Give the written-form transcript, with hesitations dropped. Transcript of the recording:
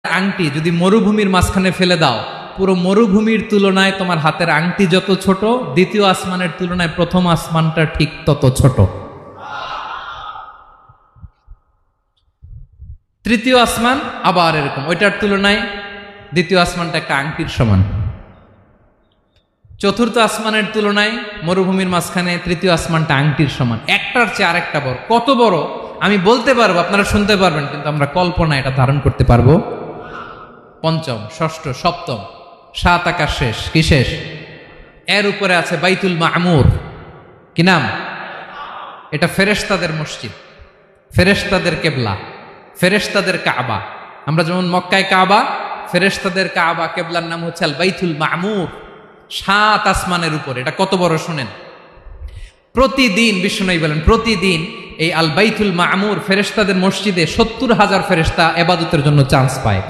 আংটি যদি মরুভূমির মাঝখানে ফেলে দাও, পুরো মরুভূমির তুলনায় তোমার হাতের আংটি যত ছোট, দ্বিতীয় আসমানের তুলনায় প্রথম আসমানটা ঠিক তত ছোট। তৃতীয় আসমান আবার এরকম, ওইটার তুলনায় দ্বিতীয় আসমানটা একটা আংটির সমান। চতুর্থ আসমানের তুলনায় মরুভূমির মাঝখানে তৃতীয় আসমানটা আংটির সমান। একটার চেয়ে আরেকটা বড়। কত বড় আমি বলতে পারবো, আপনারা শুনতে পারবেন, কিন্তু আমরা কল্পনা এটা ধারণ করতে পারবো? পঞ্চম, ষষ্ঠ, সপ্তম, সাত আকাশ শেষ, কি শেষ? এর উপরে আছে বাইতুল মামুর। কি নাম? এটা ফেরেশতাদের মসজিদ, ফেরেশতাদের কেবলা, ফেরেশতাদের কাবা। আমরা যেমন মক্কায় কাবা, ফেরেশতাদের কাবা কেবলার নাম হচ্ছে আল বাইতুল মামুর। সাত আসমানের উপর। এটা কত বড় শুনেন। প্রতিদিন বিশ্বনবী বলেন, প্রতিদিন এই আল বাইতুল মামুর ফেরেশতাদের মসজিদে ৭০,০০০ ফেরেশতা ইবাদতের জন্য চান্স পায়।